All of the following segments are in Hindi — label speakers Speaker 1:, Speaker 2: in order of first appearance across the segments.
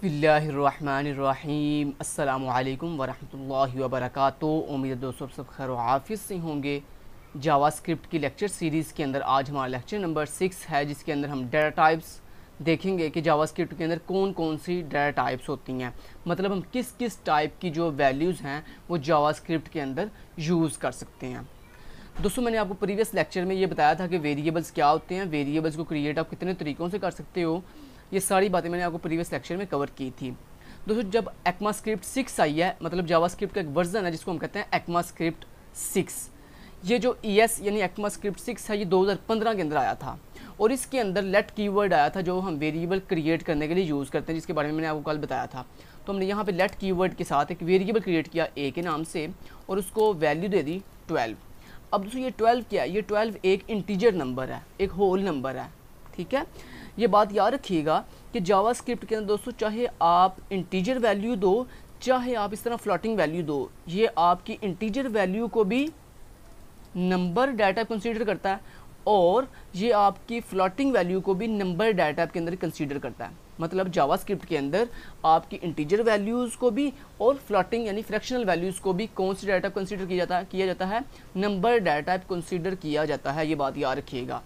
Speaker 1: बिस्मिल्लाहिर्रहमानिर्रहीम अस्सलामुअलैकुम वरहमतुल्लाहि वबरकातुहू। उम्मीद दोस्तों सब खैर आफिस से होंगे। जावास्क्रिप्ट की लेक्चर सीरीज़ के अंदर आज हमारा लेक्चर नंबर 6 है, जिसके अंदर हम डाटा टाइप्स देखेंगे कि जावास्क्रिप्ट के अंदर कौन कौन सी डाटा टाइप्स होती हैं, मतलब हम किस किस टाइप की जो वैल्यूज़ हैं वो जावास्क्रिप्ट के अंदर यूज़ कर सकते हैं। दोस्तों मैंने आपको प्रीवियस लेक्चर में ये बताया था कि वेरिएबल्स क्या होते हैं, वेरिएबल्स को क्रिएट आप कितने तरीक़ों से कर सकते हो, ये सारी बातें मैंने आपको प्रीवियस लेक्चर में कवर की थी। दोस्तों जब ECMAScript 6 आई है, मतलब जावास्क्रिप्ट का एक वर्जन है जिसको हम कहते हैं ECMAScript 6, ये जो ES यानी ECMAScript 6 है ये 2015 के अंदर आया था और इसके अंदर लेट कीवर्ड आया था जो हम वेरिएबल क्रिएट करने के लिए यूज़ करते हैं, जिसके बारे में मैंने आपको कल बताया था। तो हमने यहाँ पे लेट कीवर्ड के साथ एक वेरिएबल क्रिएट किया ए के नाम से और उसको वैल्यू दे दी 12। अब दोस्तों ये 12 क्या है, ये 12 एक इंटीजर नंबर है, एक होल नंबर है, ठीक है। ये बात याद रखिएगा कि जावास्क्रिप्ट के अंदर दोस्तों चाहे आप इंटीजर वैल्यू दो, चाहे आप इस तरह फ्लोटिंग वैल्यू दो, ये आपकी इंटीजर वैल्यू को भी नंबर डाटा कंसीडर करता है और ये आपकी फ्लोटिंग वैल्यू को भी नंबर डाटा के अंदर कंसीडर करता है। मतलब जावास्क्रिप्ट के अंदर आपकी इंटीजर वैल्यूज़ को भी और फ्लोटिंग यानी फ्रैक्शनल वैल्यूज़ को भी कौन सी डाटा कंसीडर किया जाता है, नंबर डाटा कंसीडर किया जाता है। ये बात याद रखिएगा,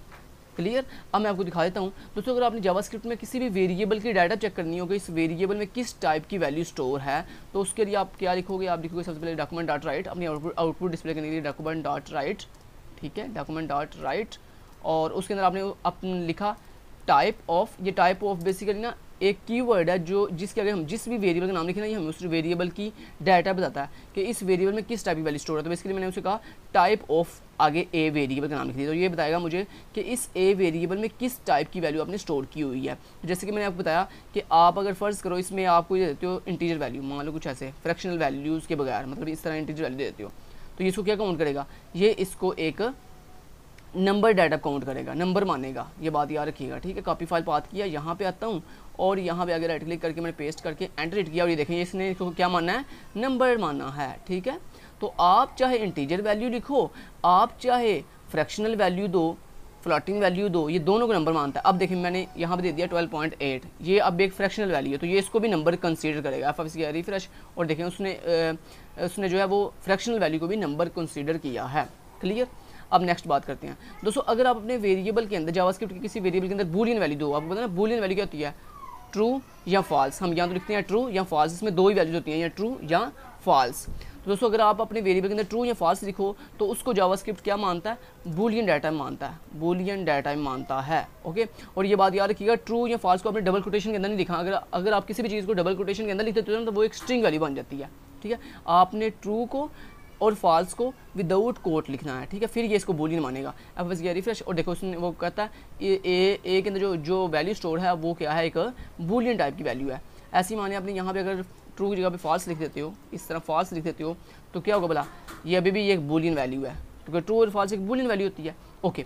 Speaker 1: क्लियर। अब मैं आपको दिखा देता हूँ दोस्तों, अगर आपने जावास्क्रिप्ट में किसी भी वेरिएबल की डाटा चेक करनी होगी, इस वेरिएबल में किस टाइप की वैल्यू स्टोर है, तो उसके लिए आप क्या लिखोगे, आप लिखोगे सबसे पहले डॉक्यूमेंट डॉट राइट, अपनी आउटपुट डिस्प्ले करने के लिए डॉक्यूमेंट डॉट राइट, ठीक है, डॉक्यूमेंट डॉट राइट। और उसके अंदर आपने अपने लिखा टाइप ऑफ, ये टाइप ऑफ बेसिकली ना एक कीवर्ड है जो जिसके आगे हम जिस भी वेरिएबल का नाम लिखे ना, ये हमें उस वेरिएबल की डाटा बताता है कि इस वेरिएबल में किस टाइप की वैल्यू स्टोर है। तो बेसिकली मैंने उसे कहा टाइप ऑफ आगे ए वेरिएबल का नाम लिख दिया, तो ये बताएगा मुझे कि इस ए वेरिएबल में किस टाइप की वैल्यू आपने स्टोर की हुई है। जैसे कि मैंने आपको बताया कि आप अगर फ़र्ज़ करो इसमें आपको ये देते हो इंटीजर वैल्यू, मान लो कुछ ऐसे फ्रैक्शनल वैल्यूज़ के बगैर, मतलब इस तरह इंटीजर वैल्यू देते हो, तो ये इसको क्या काउंट करेगा, ये इसको एक नंबर डाटा काउंट करेगा, नंबर मानेगा। ये बात याद रखिएगा, ठीक है। कॉपी फाइल पाथ किया, यहाँ पे आता हूँ और यहाँ पे आगे राइट क्लिक करके मैंने पेस्ट करके एंटर हिट किया और ये देखें इसने इसको क्या मानना है, नंबर मानना है, ठीक है। तो आप चाहे इंटीजर वैल्यू लिखो, आप चाहे फ्रैक्शनल वैल्यू दो, फ्लोटिंग वैल्यू दो, ये दोनों को नंबर मानता है। अब देखिए मैंने यहाँ पे दे दिया 12.8, ये अब एक फ्रैक्शनल वैल्यू है तो ये इसको भी नंबर कंसीडर करेगा। आप इसकी रिफ्रेश और देखें उसने जो है वो फ्रैक्शनल वैल्यू को भी नंबर कंसीडर किया है, क्लियर। अब नेक्स्ट बात करते हैं दोस्तों, अगर आप अपने वेरिएबल के अंदर जावास्क्रिप्ट के किसी वेरिएबल के अंदर बूलियन वैल्यू दो, आपको पता है ना बूलियन वैल्यू क्या होती है, ट्रू या फॉल्स। हम यहाँ तो लिखते हैं ट्रू या फॉल्स, इसमें दो ही वैल्यूज होती हैं, या ट्रू या फॉल्स। तो दोस्तों अगर आप अपने वेरिएबल के अंदर ट्रू या फॉल्स लिखो तो उसको जावास्क्रिप्ट क्या मानता है, बूलियन डाटा मानता है, बूलियन डाटा मानता है, ओके। और ये बात याद रखिएगा, ट्रू या फॉल्स को आपने डबल कोटेशन के अंदर नहीं लिखा। अगर आप किसी भी चीज़ को डबल कोटेशन के अंदर लिखते हो तो वो एक स्ट्रिंग वैल्यू बन जाती है, ठीक है। आपने ट्रू को और फॉल्स को विदाउट कोट लिखना है, ठीक है, फिर ये इसको बूलियन मानेगा। अब बस ये रिफ्रेश और देखो उसने वो कहता है ए के अंदर जो वैल्यू स्टोर है वो क्या है, एक बूलियन टाइप की वैल्यू है। ऐसी माने आपने यहाँ पे अगर ट्रू की जगह पे फॉल्स लिख देते हो, इस तरह फॉल्स लिख देते हो तो क्या होगा भला, ये अभी भी एक बूलियन वैल्यू है, क्योंकि ट्रू और फॉल्स एक बूलियन वैल्यू होती है, ओके।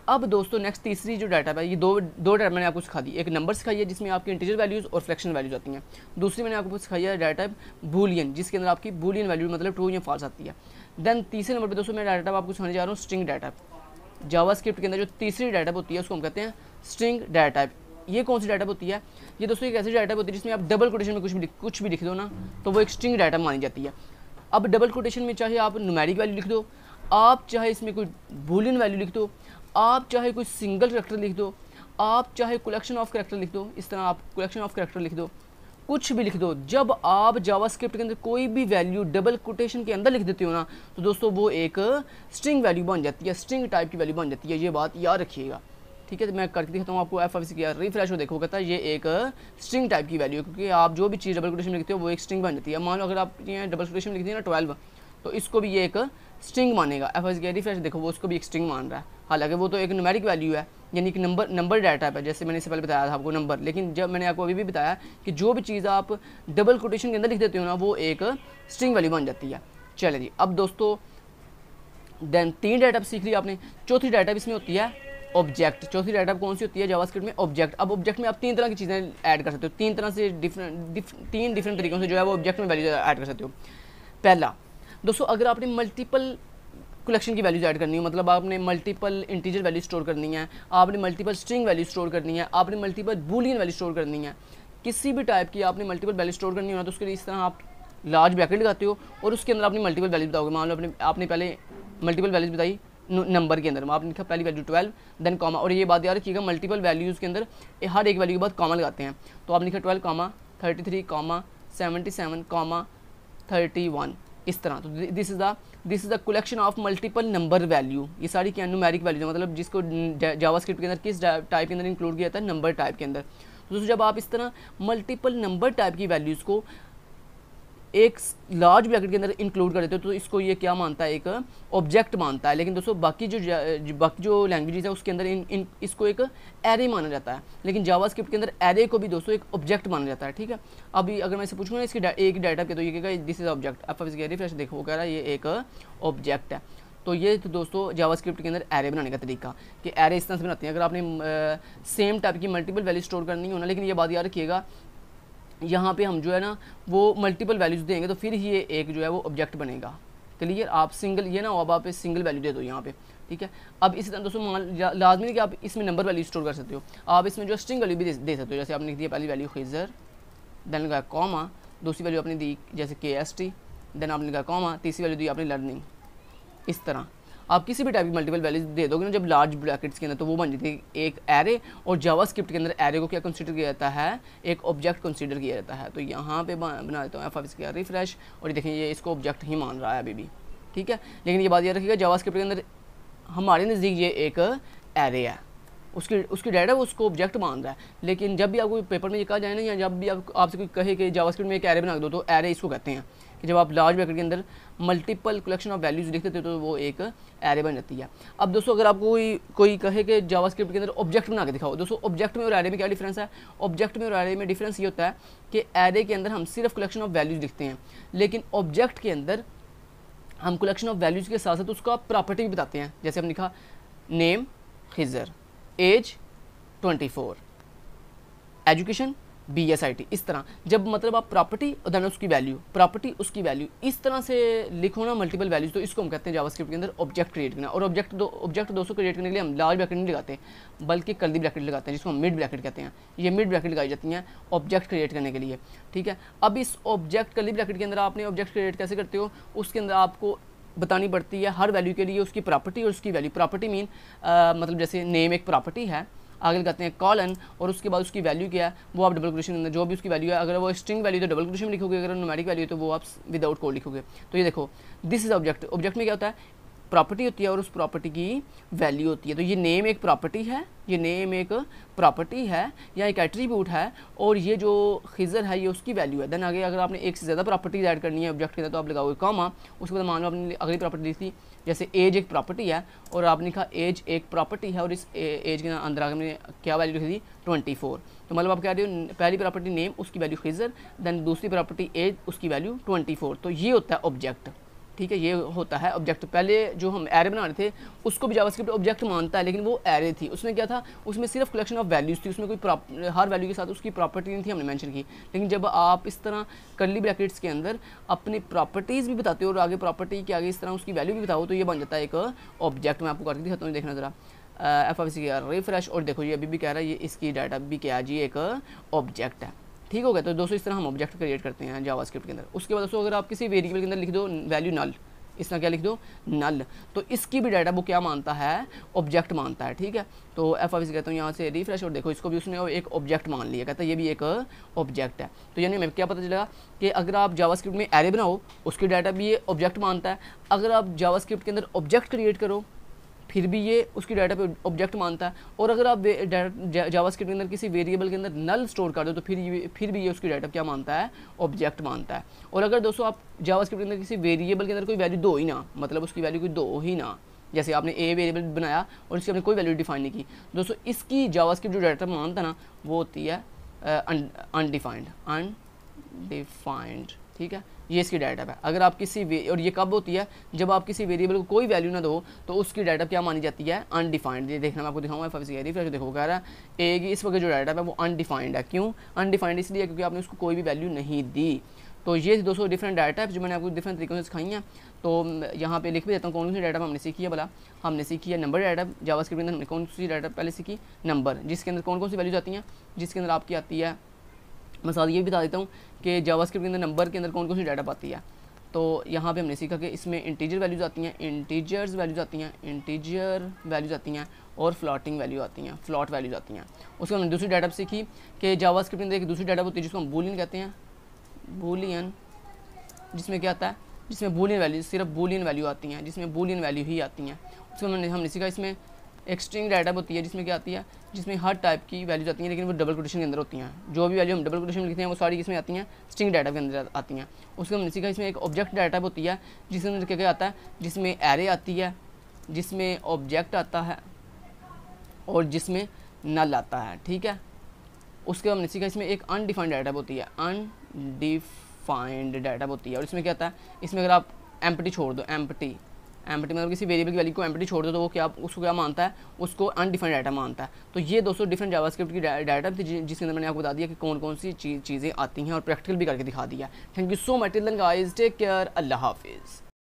Speaker 1: अब दोस्तों नेक्स्ट तीसरी जो डाटा है, ये दो डाटा मैंने आपको सिखा दी, एक नंबर सिखाई है जिसमें आपकी इंटीजर वैल्यूज़ और फ्रैक्शन वैल्यूज आती हैं, दूसरी मैंने आपको सिखाई है डाटा बूलियन जिसके अंदर आपकी बूलियन वैल्यू मतलब ट्रू या फॉल्स आती है। देन तीसरे नंबर पे दोस्तों मैं डाटा आपको सिखाने जा रहा हूँ स्ट्रिंग डाटा। जावास्क्रिप्ट के अंदर जो तीसरी डाटा होती है उसको हम कहते हैं स्ट्रिंग डाटा। ये कौन सी डाटा होती है, ये दोस्तों एक ऐसी डाटा होती है जिसमें आप डबल कोटेशन में कुछ भी लिख दो ना तो वो एक स्ट्रिंग डाटा मानी जाती है। अब डबल कोटेशन में चाहे आप न्यूमेरिक वैल्यू लिख दो, आप चाहे इसमें कोई बूलियन वैल्यू लिख दो, आप चाहे कोई सिंगल करैक्टर लिख दो, आप चाहे कलेक्शन ऑफ करैक्टर लिख दो, इस तरह आप कलेक्शन ऑफ करैक्टर लिख दो, कुछ भी लिख दो। जब आप जावास्क्रिप्ट के अंदर कोई भी वैल्यू डबल कोटेशन के अंदर लिख देते हो ना तो दोस्तों वो एक स्ट्रिंग वैल्यू बन जाती है, स्ट्रिंग टाइप की वैल्यू बन जाती है। ये बात याद रखिएगा, ठीक है। तो मैं करके दिखाता हूँ आपको, एफ किया रिफ्रेश हो देखो, कहता है ये एक स्ट्रिंग टाइप की वैल्यू है, क्योंकि आप जो भी चीज़ डबल कोटेशन में लिखते हो वो एक स्ट्रिंग बन जाती है। मान लो अगर आप ये डबल कोटेशन में लिखते हैं ना 12, तो इसको भी ये एक स्ट्रिंग मानेगा। एफ रिफ्रेश देखो वो उसको भी एक स्ट्रिंग मान रहा है, हालांकि वो तो एक न्यूमेरिक वैल्यू है, यानी कि नंबर डाटा है, जैसे मैंने इससे पहले बताया था आपको नंबर। लेकिन जब मैंने आपको अभी भी बताया कि जो भी चीज़ आप डबल कोटेशन के अंदर लिख देते हो ना वो एक स्ट्रिंग वैल्यू बन जाती है। चले जी, अब दोस्तों देन 3 डाटा सीख लिया आपने। चौथी डाटा इसमें होती है ऑब्जेक्ट। चौथी डाटा कौन सी होती है जावास्क्रिप्ट में, ऑब्जेक्ट। अब ऑब्जेक्ट में आप 3 तरह की चीज़ें ऐड कर सकते हो, 3 तरह से तीन डिफरेंट तरीकों से जो है वो ऑब्जेक्ट में वैल्यू ऐड कर सकते हो। पहला दोस्तों, अगर आपने मल्टीपल कलेक्शन की वैल्यूज ऐड करनी है, मतलब आपने मल्टीपल इंटीजर वैल्यू स्टोर करनी है, आपने मल्टीपल स्ट्रिंग वैल्यू स्टोर करनी है, आपने मल्टीपल बूलियन वैल्यू स्टोर करनी है, किसी भी टाइप की आपने मल्टीपल वैल्यू स्टोर करनी हो ना, तो उसके लिए इस तरह आप लार्ज ब्रैकेट लगाते हो और उसके अंदर अपनी मल्टीपल वैल्यू बताओगे। मान लो आपने पहले मल्टीपल वैल्यूज बताई नंबर के अंदर, आपने लिखा पहली वैल्यू 12 देन कॉमा, और ये बात याद रखिएगा मल्टीपल वैल्यूज़ के अंदर हर एक वैल्यू के बाद कॉमा लगाते हैं। तो आपने लिखा 12 कॉमा 33 कॉमा 77 कॉमा 31, इस तरह। तो this is the collection of multiple number value. ये सारी क्या न्यूमेरिक वैल्यूज, मतलब जिसको जावास्क्रिप्ट के अंदर किस टाइप के अंदर इंक्लूड किया जाता है, नंबर टाइप के अंदर। तो दोस्तों जब आप इस तरह मल्टीपल नंबर टाइप की वैल्यूज़ को एक लार्ज ब्रैकेट के अंदर इंक्लूड कर देते हो तो इसको ये क्या मानता है, एक ऑब्जेक्ट मानता है। लेकिन दोस्तों बाकी जो लैंग्वेजेस है उसके अंदर इसको एक एरे माना जाता है, लेकिन जावास्क्रिप्ट के अंदर एरे को भी दोस्तों एक ऑब्जेक्ट माना जाता है। ठीक है, अभी अगर मैं इसे पूछूंगा इसकी एक डाटा के, तो ये कहेगा this is object. F refresh देखो कह रहा है ये एक ऑब्जेक्ट है। तो ये तो दोस्तों जावास्क्रिप्ट के अंदर एरे बनाने का तरीका, कि एरे इस तरह से बनाते हैं। अगर आपने सेम टाइप की मल्टीपल वैल्यू स्टोर करनी हो ना, लेकिन ये बात याद रखिएगा यहाँ पे हम जो है ना वो मल्टीपल वैल्यूज देंगे तो फिर ही ये एक जो है वो ऑब्जेक्ट बनेगा। क्लियर, आप सिंगल ये ना हो, अब आप सिंगल वैल्यू दे दो यहाँ पे। ठीक है, अब इसी तरह दोस्तों लाजमी नहीं कि आप इसमें नंबर वैल्यू स्टोर कर सकते हो, आप इसमें जो स्ट्रिंग वैल्यू भी दे सकते हो। जैसे आपने दी पहली वैल्यू खिजर, देन लगाया कॉमा, दूसरी वैल्यू आपने दी जैसे KST, देन आपने लगाया कॉमा, तीसरी वैल्यू दी आपने लर्निंग। इस तरह आप किसी भी टाइप की मल्टीपल वैल्यूज दे दोगे ना जब लार्ज ब्रैकेट्स के अंदर, तो वो बन जाती है एक एरे। और जावास्क्रिप्ट के अंदर एरे को क्या कंसीडर किया जाता है, एक ऑब्जेक्ट कंसीडर किया जाता है। तो यहाँ पे बना देता हूँ एफ किया रिफ्रेश, और ये देखें ये इसको ऑब्जेक्ट ही मान रहा है अभी भी। ठीक है, लेकिन ये बात याद रखिएगा जावास्क्रिप्ट के अंदर हमारे नज़दीक ये एक एरे है, उसकी डाटा वो उसको ऑब्जेक्ट मान रहा है। लेकिन जब भी आपको पेपर में ये कहा जाए ना, या जब भी आपसे कोई कहे कि जावास्क्रिप्ट में एक एरे बना दो, तो एरे इसको कहते हैं कि जब आप लार्ज ब्रैकेट के अंदर मल्टीपल कलेक्शन ऑफ वैल्यूज लिखते थे तो वो एक एरे बन जाती है। अब दोस्तों अगर आपको कोई कहे कि जावास्क्रिप्ट के अंदर ऑब्जेक्ट बना के दिखाओ, दोस्तों ऑब्जेक्ट में और एरे में क्या डिफरेंस है? ऑब्जेक्ट में और एरे में डिफरेंस ये होता है कि एरे के अंदर हम सिर्फ कलेक्शन ऑफ वैल्यूज लिखते हैं, लेकिन ऑब्जेक्ट के अंदर हम कलेक्शन ऑफ वैल्यूज के साथ साथ उसका प्रॉपर्टी भी बताते हैं। जैसे हमने लिखा name Khizar, age 24, education BSIT। इस तरह जब मतलब आप प्रॉपर्टी और देन उसकी वैल्यू, प्रॉपर्टी उसकी वैल्यू इस तरह से लिखो ना मल्टीपल वैल्यूज, तो इसको हम कहते हैं जावास्क्रिप्ट के अंदर ऑब्जेक्ट क्रिएट करना। और ऑब्जेक्ट दोस्तों क्रिएट करने के लिए हम लार्ज ब्रैकेट नहीं लगाते बल्कि कर्ली ब्रैकेट लगाते हैं, जिसको हम मिड ब्रैकेट कहते हैं। ये मिड ब्रैकेट लगाई जाती हैं ऑब्जेक्ट क्रिएट करने के लिए। ठीक है, अब इस ऑब्जेक्ट कर्ली ब्रैकेट के अंदर आपने ऑब्जेक्ट क्रिएट कैसे करते हो, उसके अंदर आपको बतानी पड़ती है हर वैल्यू के लिए उसकी प्रॉपर्टी और उसकी वैल्यू। प्रॉपर्टी मीन मतलब जैसे नेम एक प्रॉपर्टी है, आगे लगाते हैं कॉलन, और उसके बाद उसकी वैल्यू क्या है वो आप डबल कोटेशन के अंदर जो भी उसकी वैल्यू है, अगर वो स्ट्रिंग वैल्यू तो डबल कोटेशन में लिखोगे, अगर न्यूमेरिक वैल्यू तो वो आप विदाउट कोड लिखोगे। तो ये देखो दिस इज ऑब्जेक्ट। ऑब्जेक्ट में क्या होता है, प्रॉपर्टी होती है और उस प्रॉपर्टी की वैल्यू होती है। तो ये नेम एक प्रॉपर्टी है, ये नेम एक प्रॉपर्टी है या एक एट्रीब्यूट है, और ये जो खिजर है ये उसकी वैल्यू है। देन आगे अगर आपने एक से ज़्यादा प्रॉपर्टीज ऐड करनी है ऑब्जेक्ट के अंदर तो आप लगाओगे कॉमा, उसके बाद मान लो आपने अगली प्रॉपर्टी ली थी, जैसे एज एक प्रॉपर्टी है और आपने लिखा एज एक प्रॉपर्टी है, और इस एज के अंदर आपने क्या वैल्यू लिखी थी 24। तो मतलब आप कह रहे हो पहली प्रॉपर्टी नेम उसकी वैल्यू खिजर, देन दूसरी प्रॉपर्टी एज उसकी वैल्यू 24। तो ये होता है ऑब्जेक्ट। ठीक है, ये होता है ऑब्जेक्ट। पहले जो हम एरे बना रहे थे उसको भी जावास्क्रिप्ट ऑब्जेक्ट मानता है, लेकिन वो एरे थी, उसमें क्या था, उसमें सिर्फ कलेक्शन ऑफ वैल्यूज़ थी, उसमें कोई हर वैल्यू के साथ उसकी प्रॉपर्टी नहीं थी, हमने मेंशन की। लेकिन जब आप इस तरह कर्ली ब्रैकेट्स के अंदर अपनी प्रॉपर्टीज़ भी बताते हो और आगे प्रॉपर्टी के आगे इस तरह उसकी वैल्यू भी बताओ, तो ये बन जाता है एक ऑब्जेक्ट। मैं आपको करके दिखाता हूँ, देखना ज़रा FFC किया रिफ्रेश, और देखो ये अभी भी कह रहा है ये इसकी डाटा भी क्या जी एक ऑब्जेक्ट है। ठीक हो गया। तो दोस्तों इस तरह हम ऑब्जेक्ट क्रिएट करते हैं जावास्क्रिप्ट के अंदर। उसके बाद दोस्तों अगर आप किसी वेरिएबल के अंदर लिख दो वैल्यू नल, इस तरह क्या लिख दो नल, तो इसकी भी डाटा वो क्या मानता है, ऑब्जेक्ट मानता है। ठीक है, तो FFC कहता हूँ यहाँ से रिफ्रेश, और देखो इसको भी उसने एक ऑब्जेक्ट मान लिया, कहता है ये भी एक ऑब्जेक्ट है। तो यानी हमें क्या पता चलेगा कि अगर आप जावास्क्रिप्ट में एरे बनाओ उसकी डाटा भी ये ऑब्जेक्ट मानता है, अगर आप जावास्क्रिप्ट के अंदर ऑब्जेक्ट क्रिएट करो फिर भी ये उसकी डाटा पे ऑब्जेक्ट मानता है, और अगर आप जावास्क्रिप्ट के अंदर किसी वेरिएबल के अंदर नल स्टोर कर दो तो फिर भी ये उसकी डाटा क्या मानता है, ऑब्जेक्ट मानता है। और अगर दोस्तों आप जावास्क्रिप्ट के अंदर किसी वेरिएबल के अंदर कोई वैल्यू दो ही ना, मतलब उसकी वैल्यू कोई दो ही ना, जैसे आपने ए वेरिएबल बनाया और इसकी आपने कोई वैल्यू डिफाइन नहीं की, दोस्तों इसकी जावास्क्रिप्ट जो डाटा मानता है ना वो होती है अनडिफाइंड। ठीक है, ये इसकी डाटा है। अगर आप किसी और ये कब होती है, जब आप किसी वेरिएबल को कोई वैल्यू ना दो तो उसकी डाटा क्या मानी जाती है, अनडिफाइंड। ये देखना मैं आपको दिखाऊंगा FFC फिर देखो कह रहा है ए की इस वक्त जो डाटा है वो अनडिफाइंड है। क्यों अनडिफाइंड? इसलिए क्योंकि आपने उसको कोई भी वैल्यू नहीं दी। तो ये दोस्तों डिफरेंट डाटा है जो मैंने आपको डिफरेंट तरीकों से सिखाई हैं। तो यहाँ पे लिख भी देता हूँ कौन सी डाटा हमने सीखी है। भला हमने सीखी है नंबर डाटा, जावास्क्रिप्ट के अंदर हमने कौन सी डाटा पहले सीखी, नंबर, जिसके अंदर कौन कौन सी वैल्यूज आती हैं, जिसके अंदर आपकी आती है मैं साथ ये भी बता देता हूँ कि जावास्क्रिप्ट के अंदर नंबर के अंदर कौन कौन सी डाटा पाती है। तो यहाँ पे हमने सीखा कि इसमें इंटीजर वैल्यूज़ आती हैं, इंटीजर वैल्यूज़ आती हैं और फ्लॉटिंग वैल्यू आती हैं, फ्लॉट वैल्यूज़ आती हैं। उसके बाद हमने दूसरी डाटा सीखी कि जावास्क्रिप्ट के अंदर एक दूसरी डाटा होती है जिसको हम बूलियन कहते हैं, बूलियन, जिसमें क्या आता है, जिसमें बूलियन वैल्यू, सिर्फ बूलियन वैल्यू आती हैं, जिसमें बूलियन वैल्यू ही आती हैं। उसको हमने सीखा इसमें एक स्ट्रिंग डाटा होती है जिसमें क्या आती है, जिसमें हर टाइप की वैल्यूज आती हैं लेकिन वो डबल कोटेशन के अंदर होती हैं। जो भी वैल्यू हम डबल कोटेशन में लिखते हैं वो सारी इसमें आती हैं, स्ट्रिंग डाटा के अंदर आती हैं। उसके हमने सीखा इसमें एक ऑब्जेक्ट डाटा होती है जिसके अंदर क्या क्या आता है, जिसमें एरे आती है, जिसमें ऑब्जेक्ट आता है और जिसमें नल आता है, ठीक है। उसके बाद हमने सीखा इसमें एक अनडिफाइंड डाटा होती है, अनडिफाइंड डाटा होती है। और इसमें क्या आता है, इसमें अगर आप एम्प्टी छोड़ दो, एम्प्टी मतलब किसी वेरिएबल की वैल्यू को एम्प्टी छोड़ दो तो वो क्या, उसको क्या मानता है, उसको अनडिफाइंड डाटा मानता है। तो ये दोस्तों डिफरेंट जावास्क्रिप्ट की डाटा थी जिसके अंदर मैंने आपको बता दिया कि कौन कौन सी चीज़ें आती हैं और प्रैक्टिकल भी करके दिखा दिया। Thank you so much, till then guys, take care, अल्लाह हाफिज़।